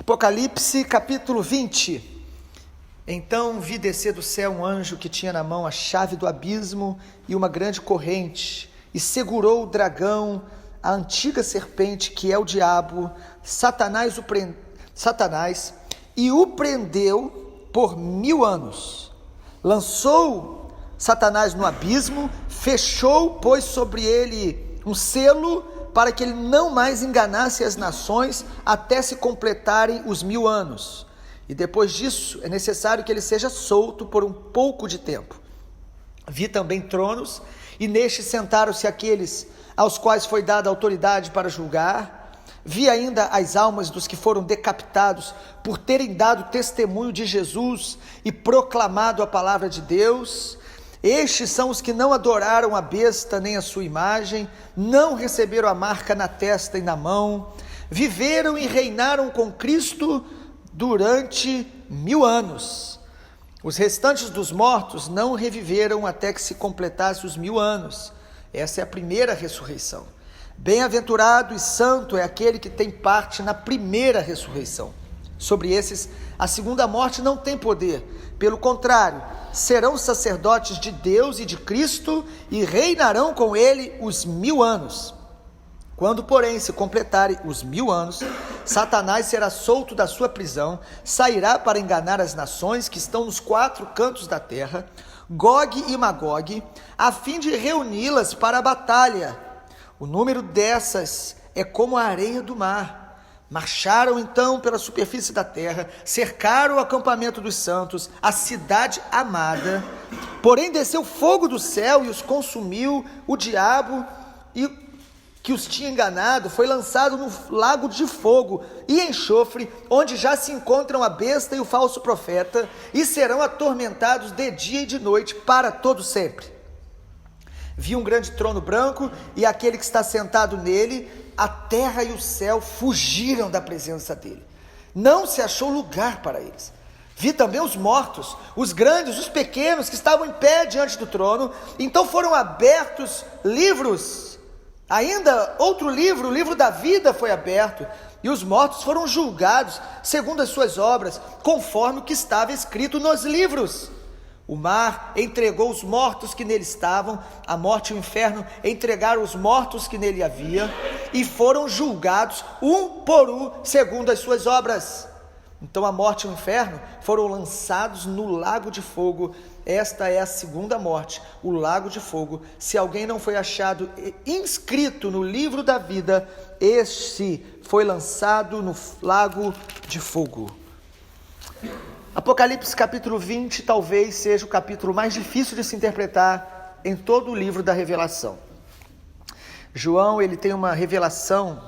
Apocalipse capítulo 20. Então vi descer do céu um anjo que tinha na mão a chave do abismo e uma grande corrente, e segurou o dragão, a antiga serpente, que é o diabo, Satanás, e o prendeu por 1000 anos. Lançou Satanás no abismo, fechou, pôs sobre ele um selo, para que ele não mais enganasse as nações até se completarem os 1000 anos. E depois disso é necessário que ele seja solto por um pouco de tempo. Vi também tronos, e nestes sentaram-se aqueles aos quais foi dada autoridade para julgar. Vi ainda as almas dos que foram decapitados por terem dado testemunho de Jesus e proclamado a palavra de Deus. Estes são os que não adoraram a besta nem a sua imagem, não receberam a marca na testa e na mão, viveram e reinaram com Cristo durante 1000 anos. Os restantes dos mortos não reviveram até que se completasse os 1000 anos. Essa é a primeira ressurreição. Bem-aventurado e santo é aquele que tem parte na primeira ressurreição. Sobre esses, a segunda morte não tem poder. Pelo contrário, serão sacerdotes de Deus e de Cristo e reinarão com ele os 1000 anos. Quando, porém, se completarem os 1000 anos, Satanás será solto da sua prisão, sairá para enganar as nações que estão nos 4 cantos da terra, Gog e Magog, a fim de reuni-las para a batalha. O número dessas é como a areia do mar. Marcharam então pela superfície da terra, cercaram o acampamento dos santos, a cidade amada. Porém desceu fogo do céu e os consumiu. O diabo que os tinha enganado foi lançado no lago de fogo e enxofre, onde já se encontram a besta e o falso profeta, e serão atormentados de dia e de noite para todo sempre. Vi um grande trono branco e aquele que está sentado nele. A terra e o céu fugiram da presença dele. Não se achou lugar para eles. Vi também os mortos, os grandes, os pequenos, que estavam em pé diante do trono. Então foram abertos livros. Ainda outro livro, o livro da vida, foi aberto. E os mortos foram julgados segundo as suas obras, conforme o que estava escrito nos livros. O mar entregou os mortos que nele estavam, a morte e o inferno entregaram os mortos que nele havia, e foram julgados um por um, segundo as suas obras. Então a morte e o inferno foram lançados no lago de fogo. Esta é a segunda morte, o lago de fogo. Se alguém não foi achado inscrito no livro da vida, este foi lançado no lago de fogo. Apocalipse capítulo 20 talvez seja o capítulo mais difícil de se interpretar em todo o livro da Revelação. João, ele tem uma revelação,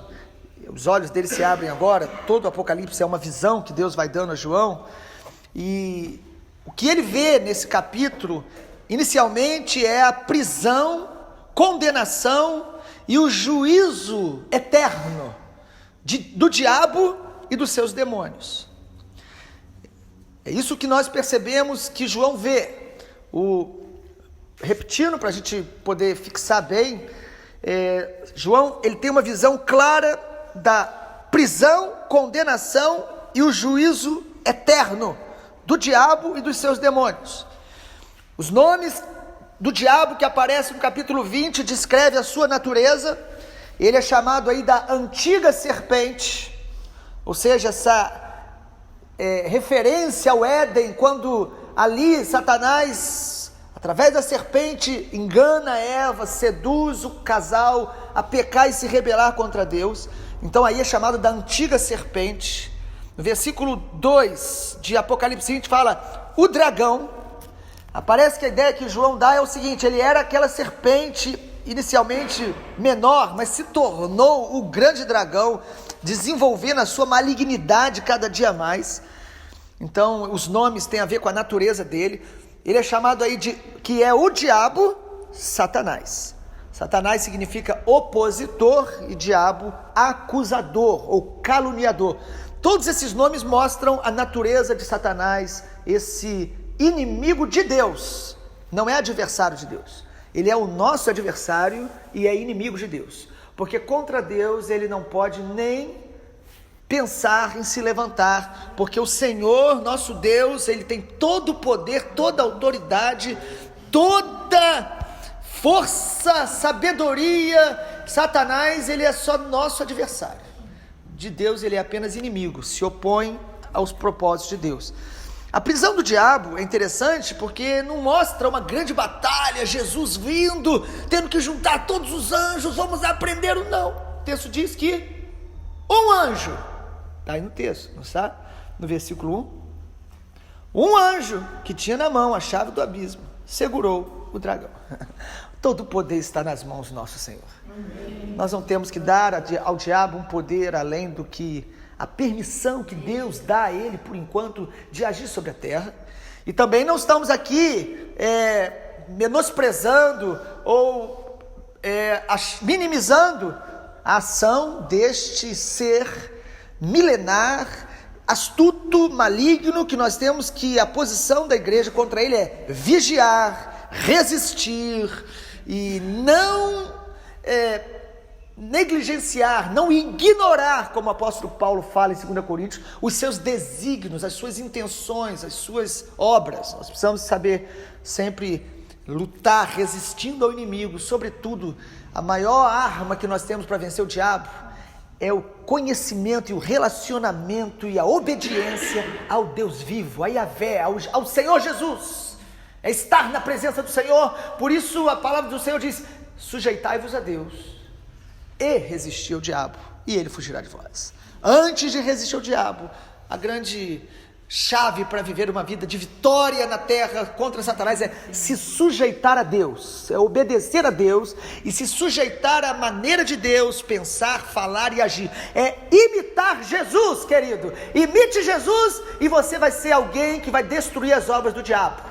os olhos dele se abrem agora, todo o Apocalipse é uma visão que Deus vai dando a João, e o que ele vê nesse capítulo, inicialmente, é a prisão, condenação e o juízo eterno do diabo e dos seus demônios. É isso que nós percebemos que João vê. Repetindo para a gente poder fixar bem, João, ele tem uma visão clara da prisão, condenação e o juízo eterno do diabo e dos seus demônios. Os nomes do diabo que aparecem no capítulo 20 descreve a sua natureza. Ele é chamado aí da antiga serpente, ou seja, essa referência ao Éden, quando ali Satanás, através da serpente, engana Eva, seduz o casal a pecar e se rebelar contra Deus. Então aí é chamado da antiga serpente. No versículo 2 de Apocalipse 20 fala, o dragão. Parece que a ideia que João dá é o seguinte: ele era aquela serpente inicialmente menor, mas se tornou o grande dragão, desenvolvendo a sua malignidade cada dia mais. Então os nomes têm a ver com a natureza dele. Ele é chamado aí que é o diabo, Satanás. Satanás significa opositor e diabo, acusador ou caluniador. Todos esses nomes mostram a natureza de Satanás, esse inimigo de Deus. Não é adversário de Deus. Ele é o nosso adversário e é inimigo de Deus. Porque contra Deus ele não pode nem pensar em se levantar, porque o Senhor, nosso Deus, Ele tem todo o poder, toda a autoridade, toda força, sabedoria. Satanás, ele é só nosso adversário. De Deus, ele é apenas inimigo, se opõe aos propósitos de Deus. A prisão do diabo é interessante porque não mostra uma grande batalha, Jesus vindo, tendo que juntar todos os anjos, vamos aprender ou não. O texto diz que um anjo, está aí no texto, não está? No versículo 1, um anjo que tinha na mão a chave do abismo, segurou o dragão. Todo o poder está nas mãos do nosso Senhor. Nós não temos que dar ao diabo um poder além do que a permissão que Deus dá a ele, por enquanto, de agir sobre a terra. E também não estamos aqui menosprezando ou minimizando a ação deste ser milenar, astuto, maligno, que nós temos que a posição da igreja contra ele é vigiar, resistir e não negligenciar, não ignorar, como o apóstolo Paulo fala em 2 Coríntios, os seus desígnios, as suas intenções, as suas obras. Nós precisamos saber sempre lutar, resistindo ao inimigo. Sobretudo, a maior arma que nós temos para vencer o diabo é o conhecimento e o relacionamento e a obediência ao Deus vivo, a Yahvé, ao Senhor Jesus. É estar na presença do Senhor. Por isso a palavra do Senhor diz: sujeitai-vos a Deus e resistir ao diabo, e ele fugirá de vós. Antes de resistir ao diabo, a grande chave para viver uma vida de vitória na terra contra Satanás é se sujeitar a Deus, é obedecer a Deus e se sujeitar à maneira de Deus, pensar, falar e agir. É imitar Jesus, querido. Imite Jesus e você vai ser alguém que vai destruir as obras do diabo.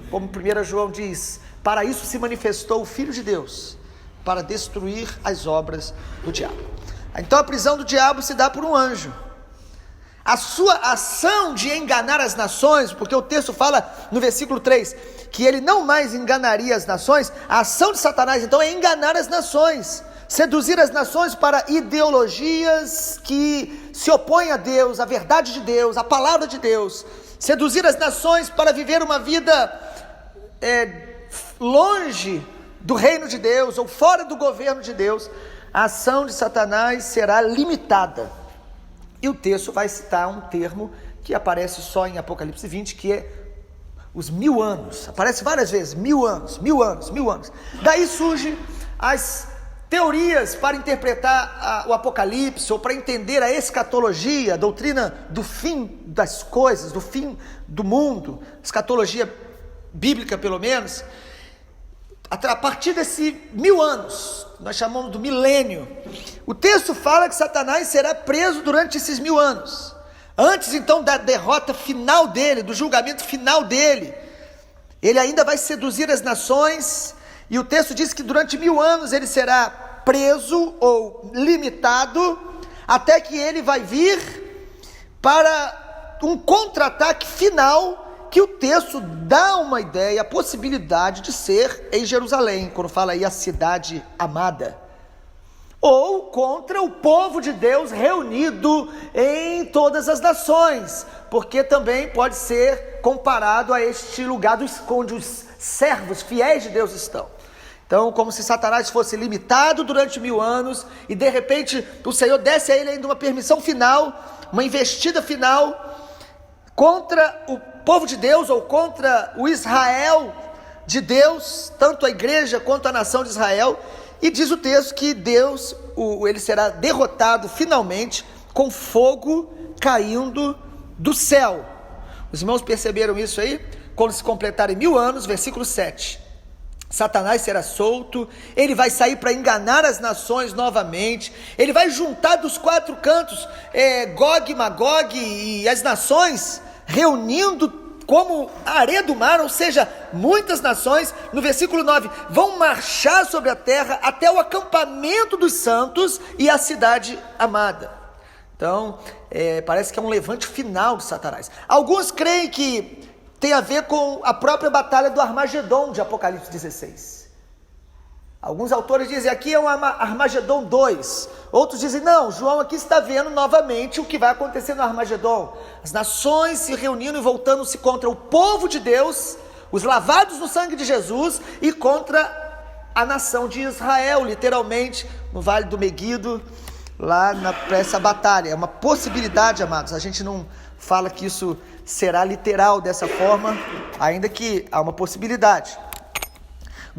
Como 1 João diz: para isso se manifestou o Filho de Deus, para destruir as obras do diabo. Então a prisão do diabo se dá por um anjo. A sua ação de enganar as nações, porque o texto fala no versículo 3, que ele não mais enganaria as nações. A ação de Satanás então é enganar as nações, seduzir as nações para ideologias que se opõem a Deus, a verdade de Deus, a palavra de Deus, seduzir as nações para viver uma vida longe do reino de Deus, ou fora do governo de Deus. A ação de Satanás será limitada. E o texto vai citar um termo que aparece só em Apocalipse 20, que é os 1000 anos. Aparece várias vezes, 1000 anos, 1000 anos, 1000 anos. Daí surgem as teorias para interpretar o Apocalipse, ou para entender a escatologia, a doutrina do fim das coisas, do fim do mundo, escatologia bíblica pelo menos. A partir desse 1000 anos, nós chamamos do milênio, o texto fala que Satanás será preso durante esses 1000 anos, antes então da derrota final dele, do julgamento final dele. Ele ainda vai seduzir as nações, e o texto diz que durante 1000 anos ele será preso ou limitado, até que ele vai vir para um contra-ataque final, que o texto dá uma ideia, a possibilidade de ser em Jerusalém, quando fala aí a cidade amada, ou contra o povo de Deus reunido em todas as nações, porque também pode ser comparado a este lugar onde os servos fiéis de Deus estão. Então, como se Satanás fosse limitado durante 1000 anos, e de repente o Senhor desse a ele ainda uma permissão final, uma investida final, contra o povo de Deus, ou contra o Israel de Deus, tanto a igreja quanto a nação de Israel. E diz o texto que Deus, ele será derrotado finalmente com fogo caindo do céu. Os irmãos perceberam isso aí? Quando se completarem 1000 anos, versículo 7. Satanás será solto, ele vai sair para enganar as nações novamente, ele vai juntar dos 4 cantos, Gog e Magog e as nações, reunindo como a areia do mar, ou seja, muitas nações. No versículo 9, vão marchar sobre a terra até o acampamento dos santos e a cidade amada. Então, parece que é um levante final de Satanás. Alguns creem que tem a ver com a própria batalha do Armagedon de Apocalipse 16. Alguns autores dizem aqui é um Armagedon 2. Outros dizem não, João aqui está vendo novamente o que vai acontecer no Armagedon. As nações se reunindo e voltando-se contra o povo de Deus, os lavados no sangue de Jesus, e contra a nação de Israel, literalmente, no Vale do Meguido, lá para essa batalha. É uma possibilidade, amados. A gente não fala que isso será literal dessa forma, ainda que há uma possibilidade.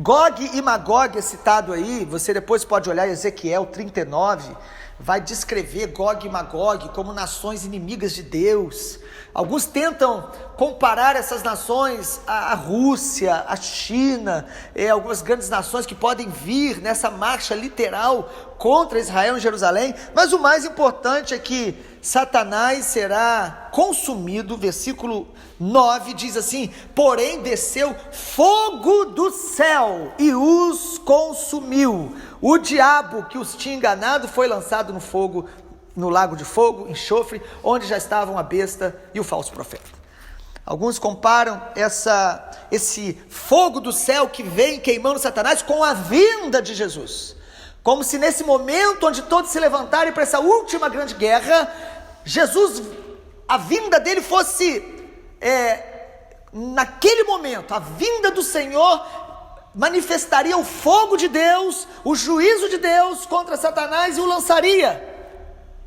Gog e Magog é citado aí, você depois pode olhar Ezequiel 39, vai descrever Gog e Magog como nações inimigas de Deus. Alguns tentam comparar essas nações à Rússia, à China, algumas grandes nações que podem vir nessa marcha literal contra Israel em Jerusalém, mas o mais importante é que Satanás será consumido. Versículo 9 diz assim: porém desceu fogo do céu e os consumiu. O diabo que os tinha enganado foi lançado no fogo, no lago de fogo, enxofre, onde já estavam a besta e o falso profeta. Alguns comparam esse fogo do céu que vem queimando Satanás com a vinda de Jesus, como se nesse momento onde todos se levantarem para essa última grande guerra, Jesus, a vinda dele fosse, naquele momento, a vinda do Senhor manifestaria o fogo de Deus, o juízo de Deus contra Satanás e o lançaria.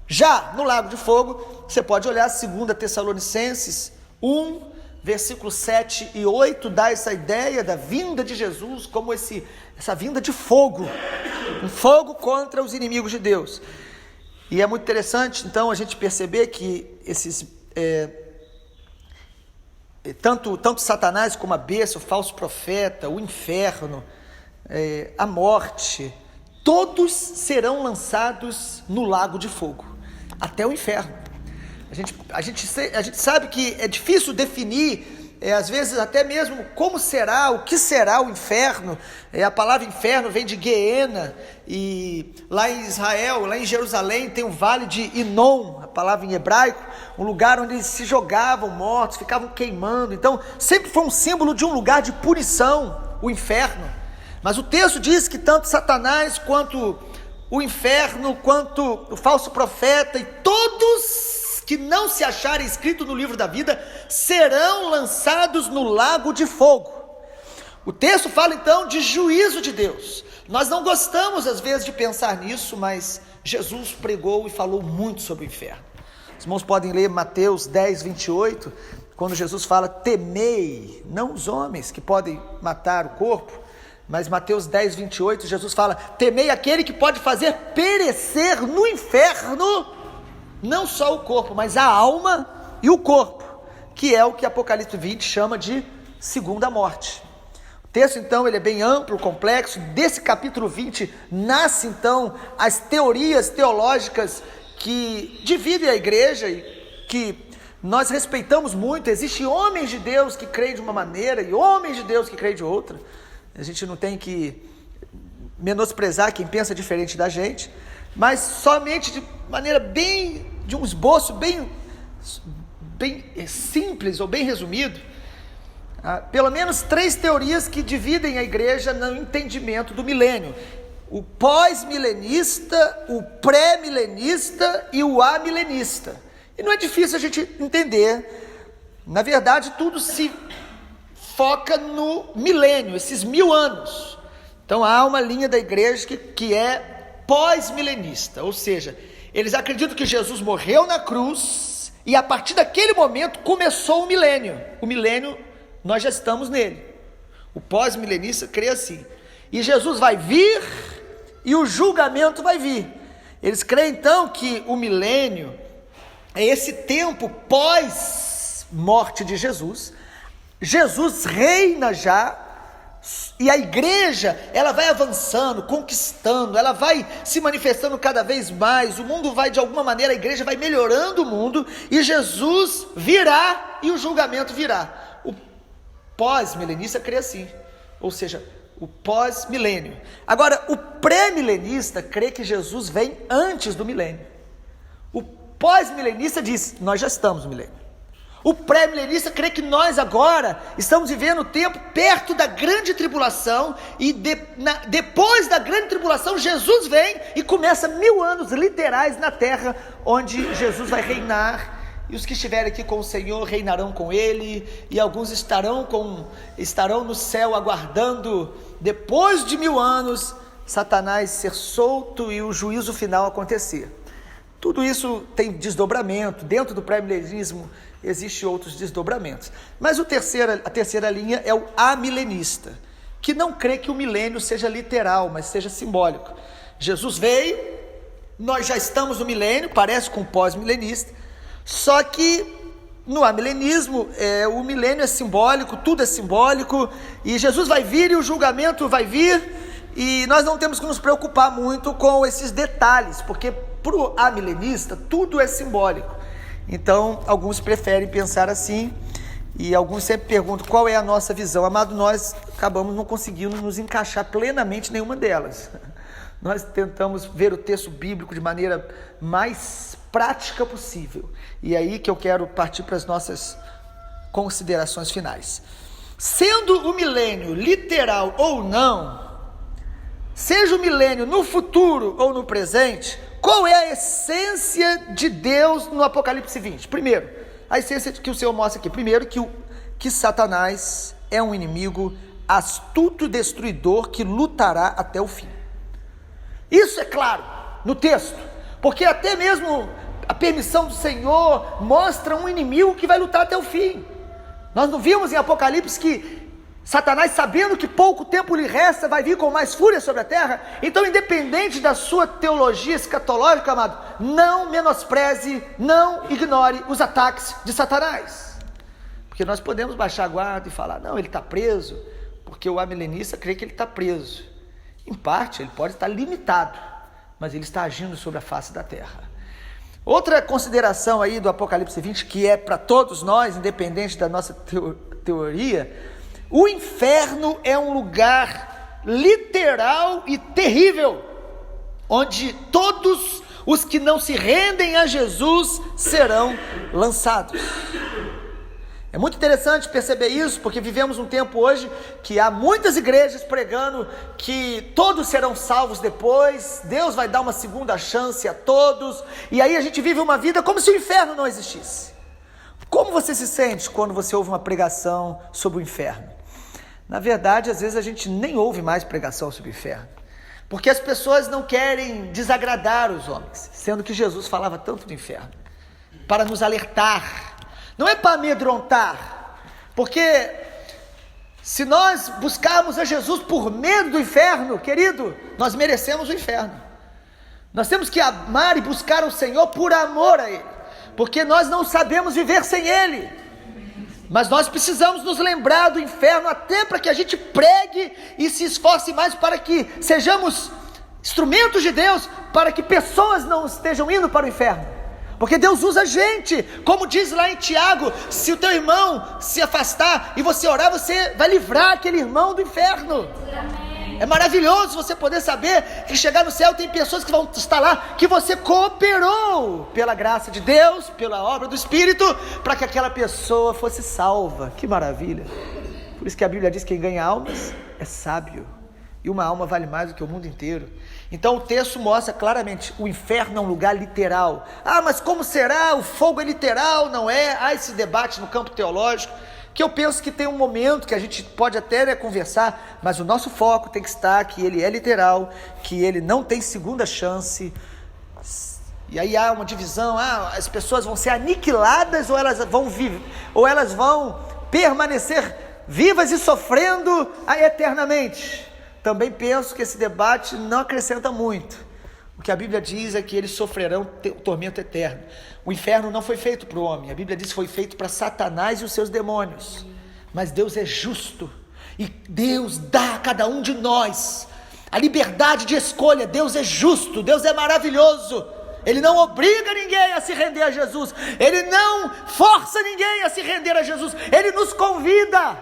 Já no lago de fogo, você pode olhar 2 Tessalonicenses 1, versículos 7 e 8, dá essa ideia da vinda de Jesus como essa vinda de fogo, um fogo contra os inimigos de Deus. E é muito interessante, então, a gente perceber que esses, tanto Satanás como a besta, o falso profeta, o inferno, a morte, todos serão lançados no lago de fogo, até o inferno. A gente sabe que é difícil definir, às vezes até mesmo como será, o que será o inferno. A palavra inferno vem de Guiena, e lá em Israel, lá em Jerusalém, tem o vale de Inom, a palavra em hebraico, um lugar onde eles se jogavam mortos, ficavam queimando. Então sempre foi um símbolo de um lugar de punição, o inferno. Mas o texto diz que tanto Satanás quanto o inferno, quanto o falso profeta e todos que não se acharem escritos no livro da vida serão lançados no lago de fogo. O texto fala então de juízo de Deus. Nós não gostamos às vezes de pensar nisso, mas Jesus pregou e falou muito sobre o inferno. Os irmãos podem ler Mateus 10, 28, quando Jesus fala: temei, não os homens que podem matar o corpo, mas Mateus 10, 28, Jesus fala: temei aquele que pode fazer perecer no inferno não só o corpo, mas a alma e o corpo, que é o que Apocalipse 20 chama de segunda morte. O texto então ele é bem amplo, complexo. Desse capítulo 20 nasce então as teorias teológicas que dividem a igreja e que nós respeitamos muito. Existem homens de Deus que creem de uma maneira e homens de Deus que creem de outra. A gente não tem que menosprezar quem pensa diferente da gente, mas somente de maneira de um esboço bem simples ou bem resumido, pelo menos 3 teorias que dividem a igreja no entendimento do milênio: o pós-milenista, o pré-milenista e o amilenista. E não é difícil a gente entender. Na verdade, tudo se foca no milênio, esses 1000 anos. Então há uma linha da igreja que é pós-milenista, ou seja, eles acreditam que Jesus morreu na cruz e a partir daquele momento começou o milênio. O milênio, nós já estamos nele. O pós-milenista crê assim. E Jesus vai vir e o julgamento vai vir. Eles creem então que o milênio é esse tempo pós-morte de Jesus. Jesus reina já, e a igreja, ela vai avançando, conquistando, ela vai se manifestando cada vez mais, o mundo vai, de alguma maneira, a igreja vai melhorando o mundo, e Jesus virá, e o julgamento virá. O pós-milenista crê assim, ou seja, o pós-milênio. Agora, o pré-milenista crê que Jesus vem antes do milênio. O pós-milenista diz: nós já estamos no milênio. O pré-milenista crê que nós agora estamos vivendo o tempo perto da grande tribulação, e depois da grande tribulação Jesus vem e começa 1000 anos literais na terra, onde Jesus vai reinar, e os que estiverem aqui com o Senhor reinarão com Ele, e alguns estarão no céu aguardando, depois de 1000 anos, Satanás ser solto e o juízo final acontecer. Tudo isso tem desdobramento. Dentro do pré-milenismo existem outros desdobramentos. Mas a terceira linha é o amilenista, que não crê que o milênio seja literal, mas seja simbólico. Jesus veio, nós já estamos no milênio, parece com o pós-milenista, só que no amilenismo o milênio é simbólico, tudo é simbólico, e Jesus vai vir e o julgamento vai vir, e nós não temos que nos preocupar muito com esses detalhes, porque para o amilenista tudo é simbólico. Então alguns preferem pensar assim, e alguns sempre perguntam qual é a nossa visão. Amado, nós acabamos não conseguindo nos encaixar plenamente em nenhuma delas. Nós tentamos ver o texto bíblico de maneira mais prática possível, e é aí que eu quero partir para as nossas considerações finais. Sendo o milênio literal ou não, seja o milênio no futuro ou no presente, qual é a essência de Deus no Apocalipse 20? Primeiro, a essência que o Senhor mostra aqui. Primeiro, que Satanás é um inimigo astuto e destruidor que lutará até o fim. Isso é claro no texto, porque até mesmo a permissão do Senhor mostra um inimigo que vai lutar até o fim. Nós não vimos em Apocalipse que Satanás, sabendo que pouco tempo lhe resta, vai vir com mais fúria sobre a terra? Então, independente da sua teologia escatológica, amado, não menospreze, não ignore os ataques de Satanás, porque nós podemos baixar a guarda e falar, não, ele está preso, porque o amilenista crê que ele está preso. Em parte, ele pode estar limitado, mas ele está agindo sobre a face da terra. Outra consideração aí do Apocalipse 20, que é para todos nós, independente da nossa teoria, o inferno é um lugar literal e terrível, onde todos os que não se rendem a Jesus serão lançados. É muito interessante perceber isso, porque vivemos um tempo hoje que há muitas igrejas pregando que todos serão salvos depois, Deus vai dar uma segunda chance a todos, e aí a gente vive uma vida como se o inferno não existisse. Como você se sente quando você ouve uma pregação sobre o inferno? Na verdade, às vezes a gente nem ouve mais pregação sobre o inferno, porque as pessoas não querem desagradar os homens, sendo que Jesus falava tanto do inferno, para nos alertar, não é para amedrontar, porque se nós buscarmos a Jesus por medo do inferno, querido, nós merecemos o inferno. Nós temos que amar e buscar o Senhor por amor a Ele, porque nós não sabemos viver sem Ele. Mas nós precisamos nos lembrar do inferno até para que a gente pregue e se esforce mais para que sejamos instrumentos de Deus, para que pessoas não estejam indo para o inferno. Porque Deus usa a gente, como diz lá em Tiago, se o teu irmão se afastar e você orar, você vai livrar aquele irmão do inferno. É maravilhoso você poder saber que chegar no céu tem pessoas que vão estar lá, que você cooperou pela graça de Deus, pela obra do Espírito, para que aquela pessoa fosse salva. Que maravilha! Por isso que a Bíblia diz que quem ganha almas é sábio, e uma alma vale mais do que o mundo inteiro. Então o texto mostra claramente, o inferno é um lugar literal. Ah, mas como será? O fogo é literal, não é? Há esse debate no campo teológico, que eu penso que tem um momento que a gente pode até conversar, mas o nosso foco tem que estar que ele é literal, que ele não tem segunda chance. E aí há uma divisão, as pessoas vão ser aniquiladas ou elas vão viver, ou elas vão permanecer vivas e sofrendo eternamente. Também penso que esse debate não acrescenta muito. O que a Bíblia diz é que eles sofrerão tormento eterno. O inferno não foi feito para o homem, a Bíblia diz que foi feito para Satanás e os seus demônios. Mas Deus é justo, e Deus dá a cada um de nós a liberdade de escolha. Deus é justo, Deus é maravilhoso. Ele não obriga ninguém a se render a Jesus, Ele não força ninguém a se render a Jesus, Ele nos convida.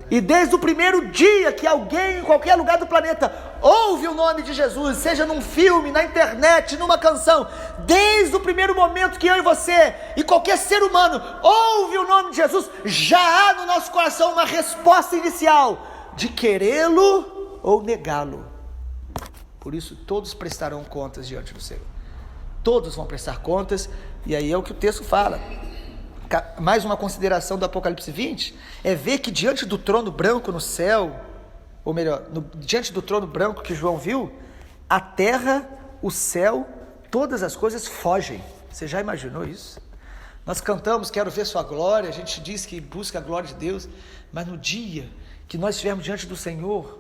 E desde o primeiro dia que alguém em qualquer lugar do planeta ouve o nome de Jesus, seja num filme, na internet, numa canção, desde o primeiro momento que eu e você e qualquer ser humano ouve o nome de Jesus, já há no nosso coração uma resposta inicial de querê-lo ou negá-lo. Por isso todos prestarão contas diante do Senhor. Todos vão prestar contas, e aí é o que o texto fala. Mais uma consideração do Apocalipse 20, é ver que diante do trono branco no céu, ou melhor, diante do trono branco que João viu, a terra, o céu, todas as coisas fogem. Você já imaginou isso? Nós cantamos, quero ver sua glória, a gente diz que busca a glória de Deus, mas no dia que nós estivermos diante do Senhor,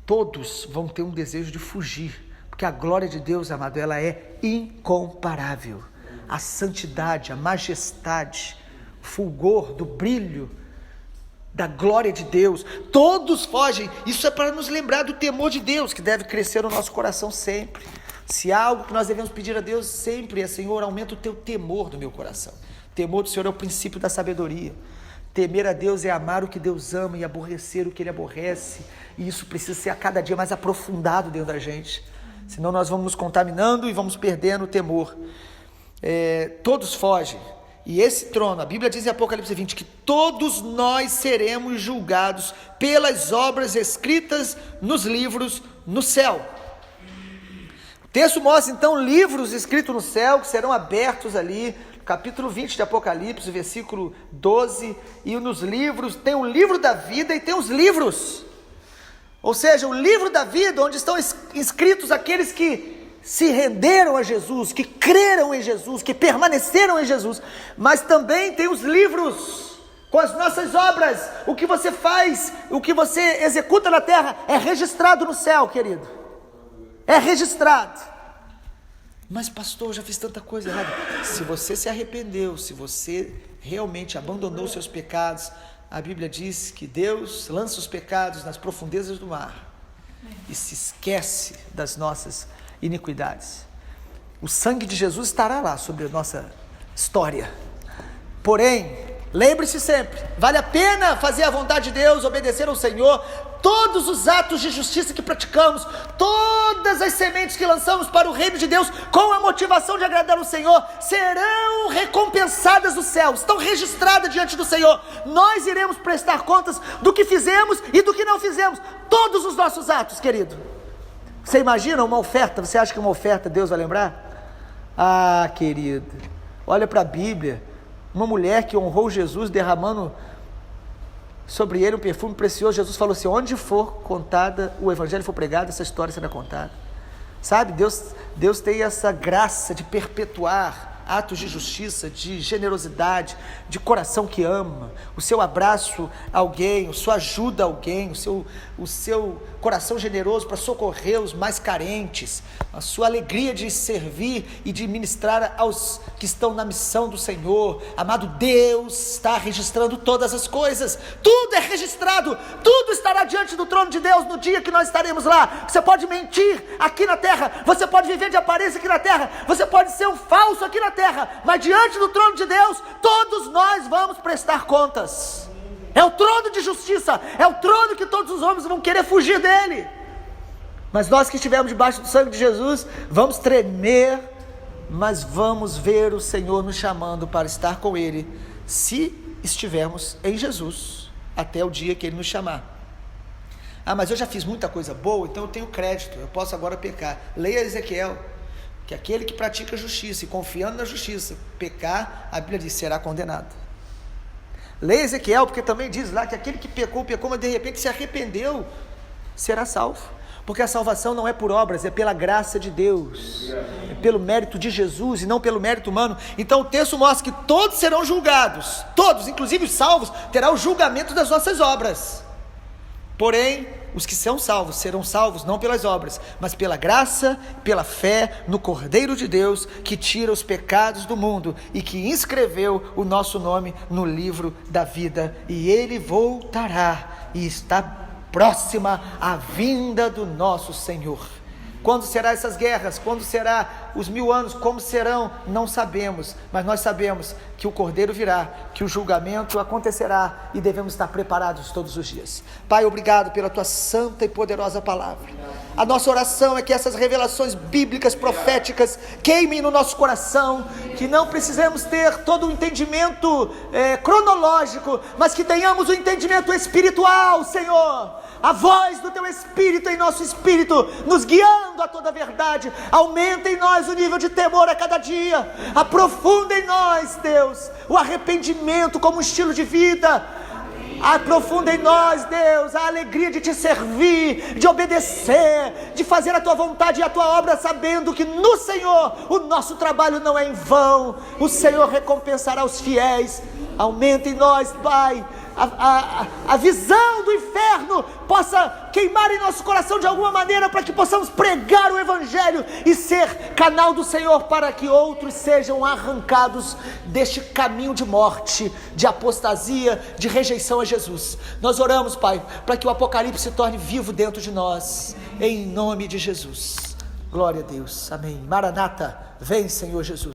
todos vão ter um desejo de fugir, porque a glória de Deus, amado, ela é incomparável. A santidade, a majestade, o fulgor do brilho da glória de Deus, todos fogem. Isso é para nos lembrar do temor de Deus, que deve crescer no nosso coração sempre. Se há algo que nós devemos pedir a Deus sempre é: Senhor, aumenta o teu temor do meu coração. O temor do Senhor é o princípio da sabedoria. Temer a Deus é amar o que Deus ama e aborrecer o que Ele aborrece, e isso precisa ser a cada dia mais aprofundado dentro da gente, senão nós vamos nos contaminando e vamos perdendo o temor. Todos fogem, e esse trono, a Bíblia diz em Apocalipse 20, que todos nós seremos julgados pelas obras escritas nos livros no céu. O texto mostra então livros escritos no céu, que serão abertos ali, capítulo 20 de Apocalipse, versículo 12, e nos livros, tem o livro da vida e tem os livros, ou seja, o livro da vida, onde estão inscritos aqueles que se renderam a Jesus, que creram em Jesus, que permaneceram em Jesus, mas também tem os livros com as nossas obras. O que você faz, o que você executa na terra é registrado no céu, querido, é registrado. Mas pastor, eu já fiz tanta coisa errada. Se você se arrependeu, se você realmente abandonou seus pecados, a Bíblia diz que Deus lança os pecados nas profundezas do mar e se esquece das nossas iniquidades. O sangue de Jesus estará lá sobre a nossa história. Porém, lembre-se sempre, vale a pena fazer a vontade de Deus, obedecer ao Senhor. Todos os atos de justiça que praticamos, todas as sementes que lançamos para o reino de Deus, com a motivação de agradar ao Senhor, serão recompensadas no céu, estão registradas diante do Senhor. Nós iremos prestar contas do que fizemos e do que não fizemos, todos os nossos atos, querido. Você imagina uma oferta? Você acha que uma oferta Deus vai lembrar? Ah, querido, olha para a Bíblia, uma mulher que honrou Jesus derramando sobre ele um perfume precioso. Jesus falou assim: onde for contada, o evangelho for pregado, essa história será contada. Sabe, Deus tem essa graça de perpetuar atos de justiça, de generosidade, de coração que ama, o seu abraço a alguém, a sua ajuda a alguém, o seu coração generoso para socorrer os mais carentes, a sua alegria de servir e de ministrar aos que estão na missão do Senhor. Amado, Deus está registrando todas as coisas, tudo é registrado, tudo estará diante do trono de Deus no dia que nós estaremos lá. Você pode mentir aqui na terra, você pode viver de aparência aqui na terra, você pode ser um falso aqui na terra, mas diante do trono de Deus, todos nós vamos prestar contas. É o trono de justiça, é o trono que todos os homens vão querer fugir dele, mas nós que estivermos debaixo do sangue de Jesus, vamos tremer, mas vamos ver o Senhor nos chamando para estar com Ele, se estivermos em Jesus, até o dia que Ele nos chamar. Ah, mas eu já fiz muita coisa boa, então eu tenho crédito, eu posso agora pecar. Leia Ezequiel, que aquele que pratica justiça e confiando na justiça, pecar, a Bíblia diz, será condenado. Leia Ezequiel, porque também diz lá que aquele que pecou, mas de repente se arrependeu, será salvo. Porque a salvação não é por obras, é pela graça de Deus, é pelo mérito de Jesus e não pelo mérito humano. Então o texto mostra que todos serão julgados, todos, inclusive os salvos, terá o julgamento das nossas obras. Porém, os que são salvos serão salvos não pelas obras, mas pela graça, pela fé no Cordeiro de Deus, que tira os pecados do mundo e que inscreveu o nosso nome no livro da vida. E Ele voltará, e está próxima a vinda do nosso Senhor. Quando será essas guerras? Quando será os 1000 anos, como serão, não sabemos, mas nós sabemos que o Cordeiro virá, que o julgamento acontecerá e devemos estar preparados todos os dias. Pai, obrigado pela tua santa e poderosa palavra. A nossa oração é que essas revelações bíblicas, proféticas, queimem no nosso coração, que não precisemos ter todo o entendimento cronológico, mas que tenhamos o entendimento espiritual, Senhor. A voz do teu Espírito em nosso espírito, nos guiando a toda a verdade. Aumenta em nós o nível de temor a cada dia. Aprofunda em nós, Deus, o arrependimento como um estilo de vida. Aprofunda em nós, Deus, a alegria de te servir, de obedecer, de fazer a tua vontade e a tua obra, sabendo que no Senhor o nosso trabalho não é em vão. O Senhor recompensará os fiéis. Aumenta em nós, Pai, a visão do inferno possa queimar em nosso coração de alguma maneira, para que possamos pregar o Evangelho e ser canal do Senhor, para que outros sejam arrancados deste caminho de morte, de apostasia, de rejeição a Jesus. Nós oramos, Pai, para que o Apocalipse se torne vivo dentro de nós, em nome de Jesus. Glória a Deus, amém. Maranata, vem, Senhor Jesus.